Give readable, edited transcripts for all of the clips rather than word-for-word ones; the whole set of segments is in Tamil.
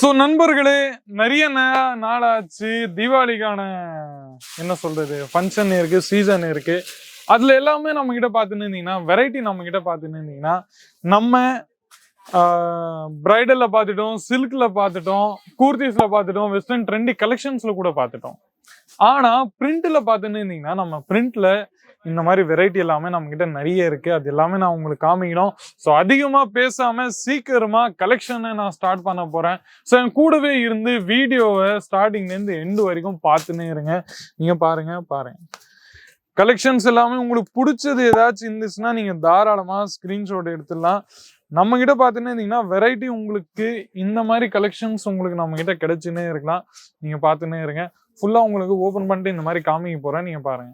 ஸோ நண்பர்களே, நிறைய நாளாச்சு. தீபாவளிக்கான என்ன சொல்றது ஃபங்க்ஷன் இருக்கு, சீசன் இருக்கு. அதுல எல்லாமே நம்ம கிட்ட பார்த்துன்னு இருந்தீங்கன்னா, வெரைட்டி நம்ம கிட்ட பார்த்துன்னு இருந்தீங்கன்னா, நம்ம பிரைடல்ல பார்த்துட்டோம், சில்க்ல பார்த்துட்டோம், கூர்த்திஸ்ல பார்த்துட்டோம், வெஸ்டர்ன் ட்ரெண்டி கலெக்ஷன்ஸ்ல கூட பார்த்துட்டோம். ஆனா பிரிண்ட்ல பார்த்துன்னு இருந்தீங்கன்னா, நம்ம பிரிண்ட்ல இந்த மாதிரி வெரைட்டி எல்லாமே நம்ம கிட்ட நிறைய இருக்கு. அது எல்லாமே நான் உங்களுக்கு காமிக்கணும். ஸோ அதிகமா பேசாம சீக்கிரமா கலெக்ஷனை நான் ஸ்டார்ட் பண்ண போறேன். ஸோ என் கூடவே இருந்து வீடியோவை ஸ்டார்டிங்ல இருந்து எண்டு வரைக்கும் பார்த்துன்னே இருங்க. நீங்க பாருங்க. கலெக்ஷன்ஸ் எல்லாமே உங்களுக்கு பிடிச்சது ஏதாச்சும் இருந்துச்சுன்னா நீங்க தாராளமா ஸ்கிரீன்ஷாட் எடுத்துடலாம். நம்ம கிட்ட பார்த்துன்னு இருந்தீங்கன்னா வெரைட்டி உங்களுக்கு இந்த மாதிரி கலெக்ஷன்ஸ் உங்களுக்கு நம்ம கிட்ட கிடைச்சுன்னே இருக்கலாம். நீங்க பார்த்துன்னே இருங்க. ஃபுல்லா உங்களுக்கு ஓபன் பண்ணிட்டு இந்த மாதிரி காமிக்க போறேன். நீங்க பாருங்க.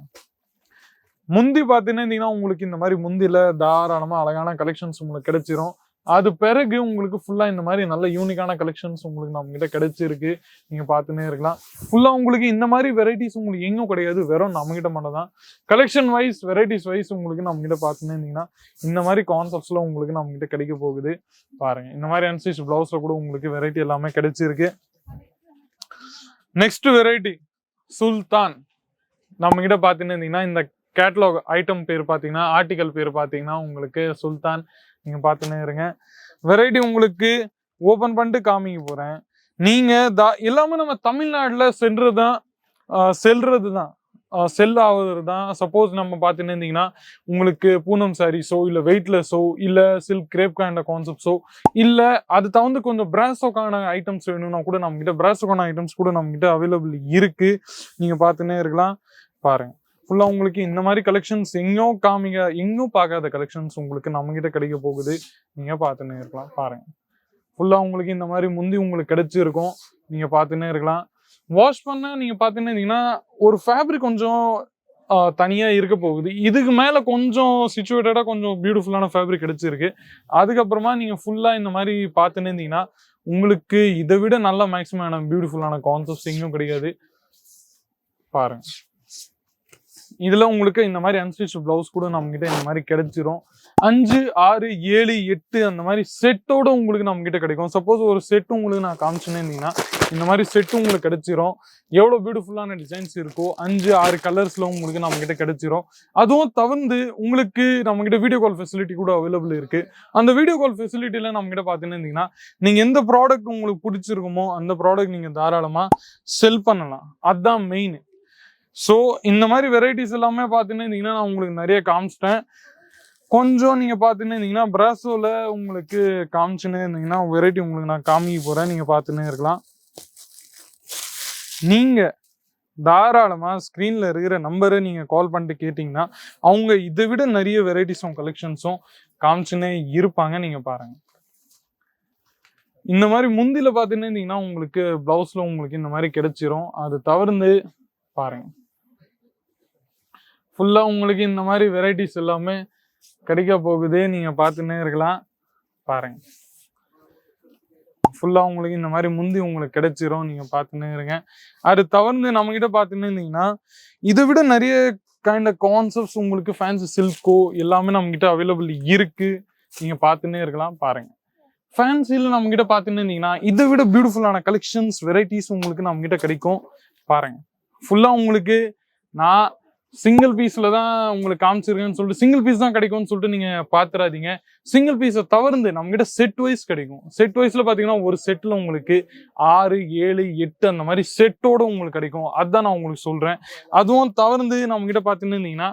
முந்தி பார்த்தீங்கன்னா இருந்தீங்கன்னா உங்களுக்கு இந்த மாதிரி முந்தில தாராளமா அழகான கலெக்ஷன்ஸ் உங்களுக்கு கிடைச்சிரும். அது பிறகு உங்களுக்கு ஃபுல்லா இந்த மாதிரி நல்ல யூனிக்கான கலெக்ஷன்ஸ் உங்களுக்கு நம்ம கிட்ட கிடைச்சிருக்கு. நீங்க பார்த்துன்னே இருக்கலாம். ஃபுல்லா உங்களுக்கு இந்த மாதிரி வெரைட்டிஸ் உங்களுக்கு எங்கும் கிடையாது. வெறும் நம்ம கிட்ட மட்டும் தான். கலெக்ஷன் வைஸ் வெரைட்டிஸ் வைஸ் உங்களுக்கு நம்ம கிட்ட பார்த்துன்னே இருந்தீங்கன்னா இந்த மாதிரி கான்செப்ட்ஸ்ல உங்களுக்கு நம்ம கிட்ட கிடைக்க போகுது. பாருங்க, இந்த மாதிரி அன்ஸ்டிச் பிளவுஸ்ல கூட உங்களுக்கு வெரைட்டி எல்லாமே கிடைச்சிருக்கு. நெக்ஸ்ட் வெரைட்டி சுல்தான். நம்ம கிட்ட பார்த்துன்னு இருந்தீங்கன்னா இந்த கேட்டலாக் ஐட்டம் பேர் பார்த்தீங்கன்னா, ஆர்டிகல் பேர் பார்த்தீங்கன்னா உங்களுக்கு சுல்தான். நீங்க பார்த்துன்னே இருங்க. வெரைட்டி உங்களுக்கு ஓபன் பண்ணிட்டு காமிக்க போறேன். நீங்க எல்லாமே நம்ம தமிழ்நாட்டில் செல்றது தான் செல் ஆகுறது தான். சப்போஸ் நம்ம பார்த்துன்னு இருந்தீங்கன்னா உங்களுக்கு பூனம் சாரீஸோ இல்லை வெயிட்லெஸ்ஸோ இல்லை சில்க் கிரேப் காண்ட கான்செப்ட்ஸோ இல்லை அது தவிர்த்து கொஞ்சம் பிராஸோக்கான ஐட்டம்ஸ் வேணும்னா கூட நம்ம கிட்ட பிராஸோக்கான ஐட்டம்ஸ் கூட நம்ம கிட்ட அவைலபிள் இருக்கு. நீங்க பார்த்துன்னே இருக்கலாம். பாருங்க, ஃபுல்லா உங்களுக்கு இந்த மாதிரி கலெக்ஷன்ஸ் எங்கேயும் பார்க்காத கலெக்ஷன்ஸ் உங்களுக்கு நம்ம கிட்ட கிடைக்க போகுது. நீங்க பார்த்துன்னே இருக்கலாம். பாருங்க, ஃபுல்லா உங்களுக்கு இந்த மாதிரி முந்தி உங்களுக்கு கிடைச்சிருக்கும். நீங்க பார்த்துன்னே இருக்கலாம். வாஷ் பண்ண நீங்க பார்த்துன்னு இருந்தீங்கன்னா ஒரு ஃபேப்ரிக் கொஞ்சம் தனியா இருக்க போகுது. இதுக்கு மேல கொஞ்சம் சிச்சுவேட்டடா கொஞ்சம் பியூட்டிஃபுல்லான ஃபேப்ரிக் கிடைச்சிருக்கு. அதுக்கப்புறமா நீங்க ஃபுல்லா இந்த மாதிரி பார்த்துன்னு இருந்தீங்கன்னா உங்களுக்கு இதை விட நல்ல மேக்ஸிமம் பியூட்டிஃபுல்லான கான்செப்ட்ஸ் எங்கேயும் கிடையாது. பாருங்க, இதுல உங்களுக்கு இந்த மாதிரி அன்ஸ்டிச் பிளவுஸ் கூட நம்ம கிட்ட இந்த மாதிரி கிடைச்சிரும். 5, 6, 7, 8 அந்த மாதிரி செட்டோட உங்களுக்கு நம்ம கிட்ட கிடைக்கும். சப்போஸ் ஒரு செட் உங்களுக்கு நான் காமிச்சுன்னு இருந்தீங்கன்னா இந்த மாதிரி செட்டு உங்களுக்கு கிடைச்சிரும். எவ்வளவு பியூட்டிஃபுல்லான டிசைன்ஸ் இருக்கோ 5, 6 கலர்ஸ்ல உங்களுக்கு நம்ம கிட்ட கிடைச்சிரும். அதுவும் தவிர்த்து உங்களுக்கு நம்ம கிட்ட வீடியோ கால் ஃபெசிலிட்டி கூட அவைலபிள் இருக்கு. அந்த வீடியோ கால் ஃபெசிலிட்டியில நம்ம கிட்ட பாத்தீங்கன்னா இருந்தீங்கன்னா நீங்க எந்த ப்ராடக்ட் உங்களுக்கு பிடிச்சிருக்குமோ அந்த ப்ராடக்ட் நீங்க தாராளமா செல் பண்ணலாம். அதுதான் மெயின். ஸோ இந்த மாதிரி வெரைட்டிஸ் எல்லாமே பார்த்தீங்கன்னா இருந்தீங்கன்னா நான் உங்களுக்கு நிறைய காமிச்சிட்டேன். கொஞ்சம் நீங்க பார்த்தீங்கன்னா இருந்தீங்கன்னா பிராசோல உங்களுக்கு காமிச்சுன்னு இருந்தீங்கன்னா வெரைட்டி உங்களுக்கு நான் காமிக்க போறேன். நீங்க பார்த்துன்னே இருக்கலாம். நீங்க தாராளமா ஸ்கிரீன்ல இருக்கிற நம்பரை நீங்க கால் பண்ணிட்டு கேட்டீங்கன்னா அவங்க இதை விட நிறைய வெரைட்டிஸும் கலெக்ஷன்ஸும் காமிச்சுன்னே இருப்பாங்க. நீங்க பாருங்க, இந்த மாதிரி முந்தில பார்த்தீங்கன்னா இருந்தீங்கன்னா உங்களுக்கு பிளவுஸ்ல உங்களுக்கு இந்த மாதிரி கிடைச்சிரும். அது தவிர்த்து பாருங்க, ஃபுல்லா உங்களுக்கு இந்த மாதிரி வெரைட்டிஸ் எல்லாமே கிடைக்க போகுது. நீங்க பார்த்துன்னே இருக்கலாம். பாருங்க, ஃபுல்லா உங்களுக்கு இந்த மாதிரி முந்தி உங்களுக்கு கிடைச்சிரும். நீங்க பார்த்துன்னே இருங்க. அது தவிர்த்து நம்ம கிட்ட பார்த்துன்னு இருந்தீங்கன்னா இதை விட நிறைய கைண்ட் ஆஃப் கான்செப்ட்ஸ் உங்களுக்கு ஃபேன்சி சில்கோ எல்லாமே நம்ம கிட்ட அவைலபிள் இருக்கு. நீங்க பார்த்துன்னே இருக்கலாம். பாருங்க, ஃபேன்சில நம்ம கிட்ட பார்த்துன்னு இருந்தீங்கன்னா இதை விட பியூட்டிஃபுல்லான கலெக்ஷன்ஸ் வெரைட்டிஸ் உங்களுக்கு நம்ம கிட்ட கிடைக்கும். பாருங்க, ஃபுல்லா உங்களுக்கு நான் சிங்கிள் பீஸ்ல தான் உங்களுக்கு காமிச்சிருக்கேன்னு சொல்லிட்டு சிங்கிள் பீஸ் தான் கிடைக்கும்னு சொல்லிட்டு நீங்க பாத்துறாதீங்க. சிங்கிள் பீஸை தவிர்த்து நம்ம கிட்ட செட் வைஸ் கிடைக்கும். செட் வைஸ்ல பாத்தீங்கன்னா ஒரு செட்ல உங்களுக்கு 6, 7, 8 அந்த மாதிரி செட்டோட உங்களுக்கு கிடைக்கும். அதுதான் நான் உங்களுக்கு சொல்றேன். அதுவும் தவிர்த்து நம்ம கிட்ட பாத்தீங்கன்னா இருந்தீங்கன்னா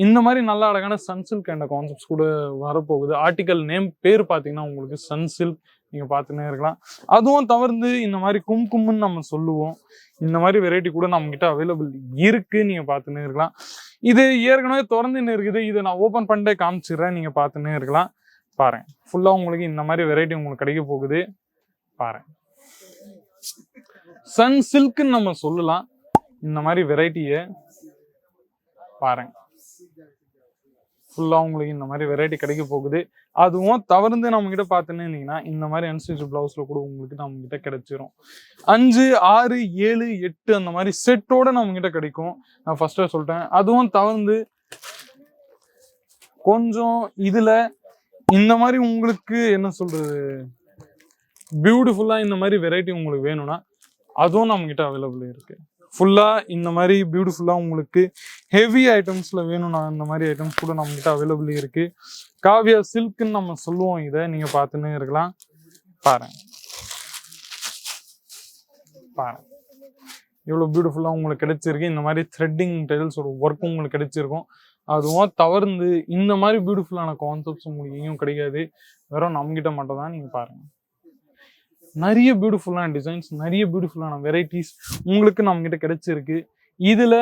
இந்த மாதிரி நல்ல அழகான சன் சில்க் என்ற கான்செப்ட்ஸ் கூட வரப்போகுது. ஆர்டிகல் நேம் பேர் பாத்தீங்கன்னா உங்களுக்கு சன் சில்க். நீங்க பார்த்துன்னே இருக்கலாம். அதுவும் தவிர்த்து இந்த மாதிரி கும்கும்னு நம்ம சொல்லுவோம். இந்த மாதிரி வெரைட்டி கூட நம்ம கிட்ட அவைலபிள் இருக்கு. நீங்க பார்த்துன்னே இருக்கலாம். இது ஏற்கனவே திறந்துன்னு இருக்குது. இதை நான் ஓபன் பண்ணிட்டே காமிச்சிடுறேன். நீங்க பார்த்துன்னே இருக்கலாம். பாருங்க, ஃபுல்லா உங்களுக்கு இந்த மாதிரி வெரைட்டி உங்களுக்கு கிடைக்க போகுது. பாருங்க, சன் சில்க்னு நம்ம சொல்லலாம் இந்த மாதிரி வெரைட்டிய. பாருங்க, ஃபுல்லா உங்களுக்கு இந்த மாதிரி வெரைட்டி கிடைக்க போகுது. அதுவும் தவிர்த்து நம்ம கிட்ட பார்த்துன்னு இருந்தீங்கன்னா இந்த மாதிரி அன்ஸ்டிச் பிளவுஸ்ல கூட உங்களுக்கு நம்ம கிட்ட கிடைச்சிரும். 5, 6, 7, 8 அந்த மாதிரி செட்டோட நம்ம கிட்ட கிடைக்கும். நான் ஃபர்ஸ்டே சொல்லிட்டேன். அதுவும் தவிர்த்து கொஞ்சம் இதுல இந்த மாதிரி உங்களுக்கு என்ன சொல்றது பியூட்டிஃபுல்லாக இந்த மாதிரி வெரைட்டி உங்களுக்கு வேணும்னா அதுவும் நம்மக்கிட்ட அவைலபிள் இருக்கு. ஃபுல்லாக இந்த மாதிரி பியூட்டிஃபுல்லாக உங்களுக்கு ஹெவி ஐட்டம்ஸில் வேணும்னா இந்த மாதிரி ஐட்டம்ஸ் கூட நம்மக்கிட்ட அவைலபிள் இருக்கு. காவியா சில்க்குன்னு நம்ம சொல்லுவோம். இதை நீங்கள் பார்த்துன்னு இருக்கலாம். பாருங்க பாருங்க எவ்வளோ பியூட்டிஃபுல்லாக உங்களுக்கு கிடைச்சிருக்கு. இந்த மாதிரி த்ரெட்டிங் டைல்ஸோட ஒர்க்கும் உங்களுக்கு கிடைச்சிருக்கும். அதுவும் தவிர்த்து இந்த மாதிரி பியூட்டிஃபுல்லான கான்செப்ட்ஸ் உங்களுக்கு எங்கேயும் கிடைக்காது. வெறும் நம்மகிட்ட மட்டும் தான். நீங்கள் பாருங்கள், நிறைய பியூட்டிஃபுல்லான டிசைன்ஸ், நிறைய பியூட்டிஃபுல்லான வெரைட்டிஸ் உங்களுக்கு நம்மகிட்ட கிடைச்சிருக்கு. இதில்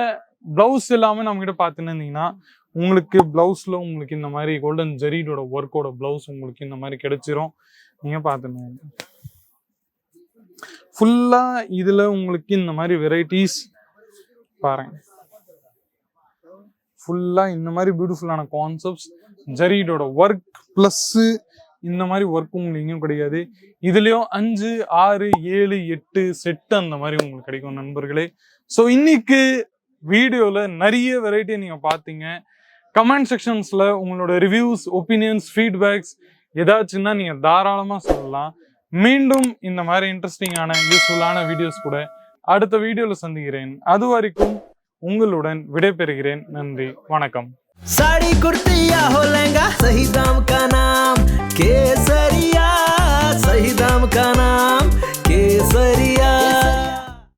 ப்ளவுஸ் எல்லாமே நம்மகிட்ட பார்த்துன்னு இருந்தீங்கன்னா உங்களுக்கு ப்ளவுஸில் உங்களுக்கு இந்த மாதிரி கோல்டன் ஜெரீடோட ஒர்க்கோட ப்ளவுஸ் உங்களுக்கு இந்த மாதிரி கிடைச்சிரும். நீங்கள் பார்த்துன்னு ஃபுல்லாக இதில் உங்களுக்கு இந்த மாதிரி வெரைட்டிஸ் பாருங்க. ஃபுல்லாக இந்த மாதிரி பியூட்டிஃபுல்லான கான்செப்ட்ஸ், ஜெரீடோட ஒர்க் ப்ளஸ்ஸு இந்த மாதிரி ஒர்க் உங்களுக்கு எங்கேயும் கிடையாது. இதுலேயும் 5, 6, 7, 8 செட்டு அந்த மாதிரி உங்களுக்கு கிடைக்கும் நண்பர்களே. ஸோ இன்னைக்கு வீடியோவில் நிறைய வெரைட்டியை நீங்கள் பார்த்தீங்க. கமெண்ட் செக்ஷன்ஸில் உங்களோட ரிவ்யூஸ், ஒப்பீனியன்ஸ், ஃபீட்பேக்ஸ் ஏதாச்சுன்னா நீங்கள் தாராளமாக சொல்லலாம். மீண்டும் இந்த மாதிரி இன்ட்ரெஸ்டிங்கான யூஸ்ஃபுல்லான வீடியோஸ் கூட அடுத்த வீடியோவில் சந்திக்கிறேன். அது வரைக்கும் உங்களுடன் விடைபெறுகிறேன். நன்றி, வணக்கம். साड़ी कुर्ती या हो लहंगा, सही दाम का